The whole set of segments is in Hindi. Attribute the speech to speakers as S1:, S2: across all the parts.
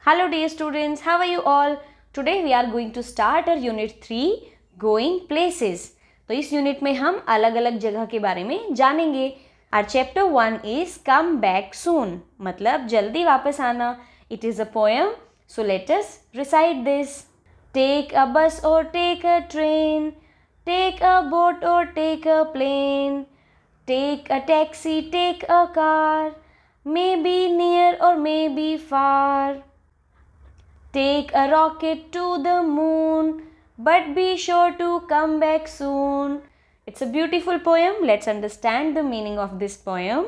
S1: Hello dear students, how are you all? Today we are going to start our unit 3 going places. तो इस यूनिट में हम अलग अलग जगह के बारे में जानेंगे. Our chapter 1 is come back soon, मतलब जल्दी वापस आना. It is a poem, so let us recite this. Take a bus or take a train, take a boat or take a plane, take a taxi, take a car, maybe near or maybe far. Take a rocket to the moon, but be sure to come back soon. It's a beautiful poem. Let's understand the meaning of this poem.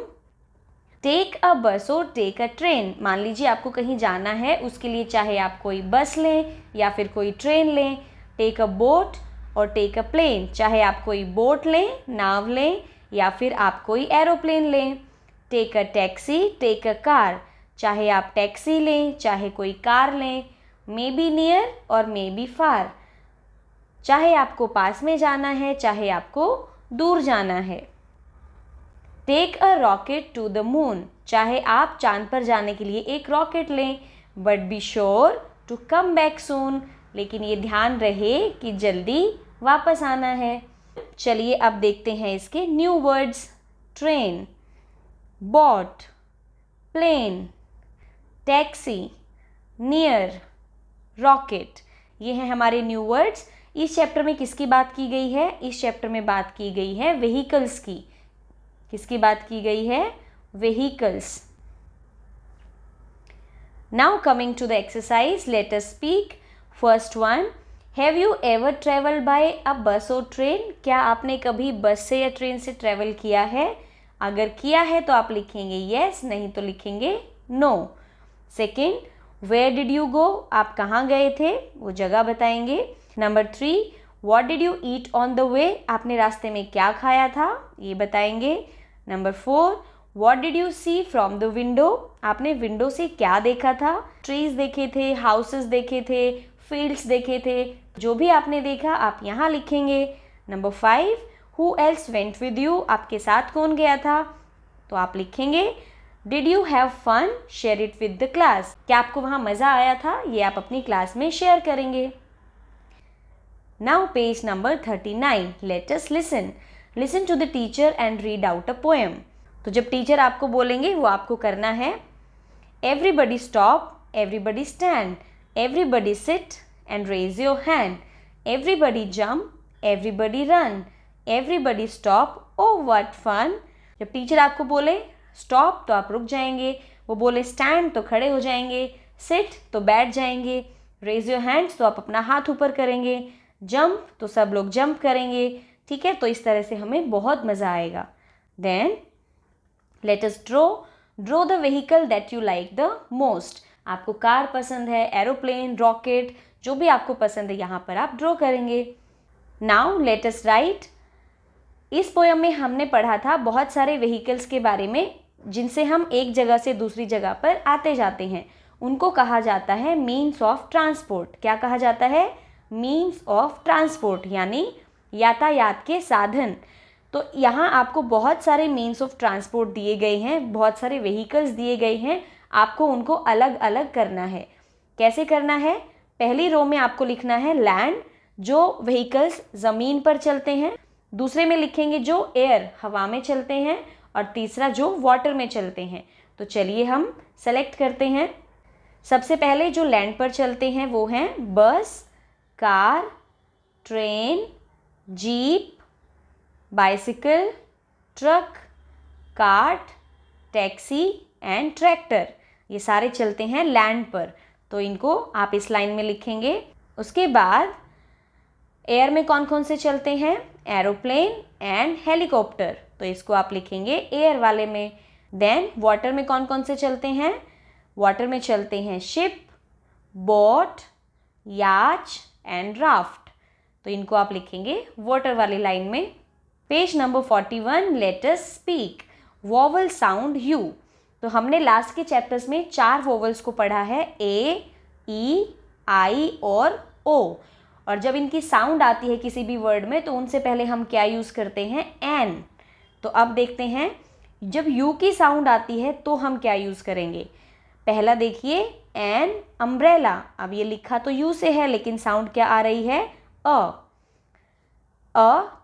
S1: Take a bus or take a train. मान लीजिए आपको कहीं जाना है, उसके लिए चाहे आप कोई बस लें या फिर कोई ट्रेन लें. Take a boat और take a plane. चाहे आप कोई बोट लें, नाव लें या फिर आप कोई एरोप्लेन लें. Take a taxi, take a car. चाहे आप टैक्सी लें, चाहे कोई कार लें. मे बी नियर और मे बी फार. चाहे आपको पास में जाना है, चाहे आपको दूर जाना है. Take a rocket to the moon. चाहे आप चांद पर जाने के लिए एक रॉकेट लें. But be sure to come back soon. लेकिन ये ध्यान रहे कि जल्दी वापस आना है. चलिए अब देखते हैं इसके new words. Train, boat, plane, taxi, near, rocket. ये हैं हमारे न्यू वर्ड्स. इस चैप्टर में किसकी बात की गई है? इस चैप्टर में बात की गई है व्हीकल्स की. किसकी बात की गई है? Vehicles. Now coming to the exercise, let us speak. First one, have you ever travelled by a bus और ट्रेन? क्या आपने कभी बस से या ट्रेन से ट्रेवल किया है? अगर किया है तो आप लिखेंगे येस, नहीं तो लिखेंगे no. Second, where did you go? आप कहाँ गए थे? वो जगह बताएंगे. Number 3, what did you eat on the way? आपने रास्ते में क्या खाया था? ये बताएंगे. Number 4, what did you see from the window? आपने विंडो से क्या देखा था? ट्रीज देखे थे, हाउसेस देखे थे, फील्ड्स देखे थे. जो भी आपने देखा आप यहाँ लिखेंगे. Number 5, who else went with you? आपके साथ कौन गया था? तो आप लिखेंगे did you have fun? Share it with the class. क्या आपको वहाँ मज़ा आया था? ये आप अपनी क्लास में शेयर करेंगे. Now page number 39. Let us listen. Listen to the teacher and read out a poem. तो जब टीचर आपको बोलेंगे वो आपको करना है. Everybody stop, everybody stand, everybody sit and raise your hand, everybody jump, everybody run, everybody stop, oh what fun. जब टीचर आपको बोले स्टॉप तो आप रुक जाएंगे, वो बोले स्टैंड तो खड़े हो जाएंगे, सिट तो बैठ जाएंगे, रेज योर हैंड्स तो आप अपना हाथ ऊपर करेंगे, जंप तो सब लोग जंप करेंगे. ठीक है, तो इस तरह से हमें बहुत मज़ा आएगा. Then let us draw the vehicle that you like the most. आपको कार पसंद है, एरोप्लेन, रॉकेट, जो भी आपको पसंद है यहाँ पर आप ड्रॉ करेंगे. Now let us right. इस पोएम में हमने पढ़ा था बहुत सारे व्हीकल्स के बारे में जिनसे हम एक जगह से दूसरी जगह पर आते जाते हैं. उनको कहा जाता है मीन्स ऑफ ट्रांसपोर्ट. क्या कहा जाता है? मीन्स ऑफ ट्रांसपोर्ट, यानी यातायात के साधन. तो यहाँ आपको बहुत सारे मीन्स ऑफ ट्रांसपोर्ट दिए गए हैं, बहुत सारे व्हीकल्स दिए गए हैं. आपको उनको अलग अलग करना है. कैसे करना है? पहली रो में आपको लिखना है लैंड, जो व्हीकल्स ज़मीन पर चलते हैं. दूसरे में लिखेंगे जो एयर, हवा में चलते हैं. और तीसरा जो वाटर में चलते हैं. तो चलिए हम सेलेक्ट करते हैं. सबसे पहले जो लैंड पर चलते हैं वो हैं बस, car, train, jeep, bicycle, truck, cart, taxi and tractor. ये सारे चलते हैं लैंड पर. तो इनको आप इस लाइन में लिखेंगे. उसके बाद एयर में कौन कौन से चलते हैं? Aeroplane and helicopter. तो इसको आप लिखेंगे एयर वाले में. देन वाटर में कौन कौन से चलते हैं? वाटर में चलते हैं शिप, बोट, याच एंड राफ्ट. तो इनको आप लिखेंगे वाटर वाली लाइन में. Page number 41. Late us speak. Vowel sound you. तो हमने लास्ट के चैप्टर्स में 4 वोवल्स को पढ़ा है, ए, ई, आई और ओ. और जब इनकी साउंड आती है किसी भी वर्ड में तो उनसे पहले हम क्या यूज़ करते हैं? एन. तो अब देखते हैं जब यू की साउंड आती है तो हम क्या यूज़ करेंगे. पहला देखिए एन अम्ब्रेला। अब ये लिखा तो यू से है लेकिन साउंड क्या आ रही है, अ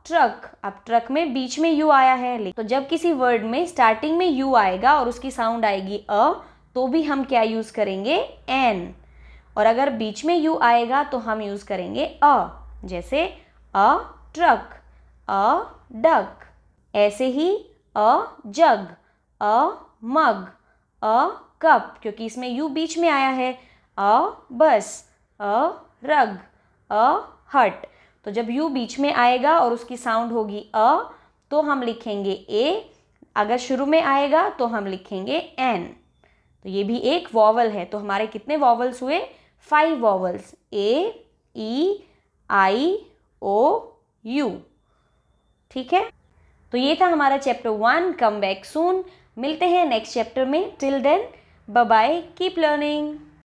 S1: ट्रक। अब ट्रक में बीच में यू आया है, तो जब किसी वर्ड में स्टार्टिंग में यू आएगा और उसकी साउंड आएगी तो भी हम क्या यूज करेंगे, एन। और अगर बीच में यू आएगा तो हम यूज करेंगे जैसे अ ट्रक, अ डक। ऐसे ही अ जग, अ मग, अ कप, क्योंकि इसमें यू बीच में आया है, अ बस, अ रग, अ हट। तो जब यू बीच में आएगा और उसकी साउंड होगी तो हम लिखेंगे ए, अगर शुरू में आएगा तो हम लिखेंगे एन। तो ये भी एक वॉवल है। तो हमारे कितने वॉवल्स हुए, 5 vowels, A, E, I, O, you. ठीक है, तो ये था हमारा चैप्टर 1 कम बैक सून। मिलते हैं नेक्स्ट चैप्टर में। Till then bye bye, keep learning.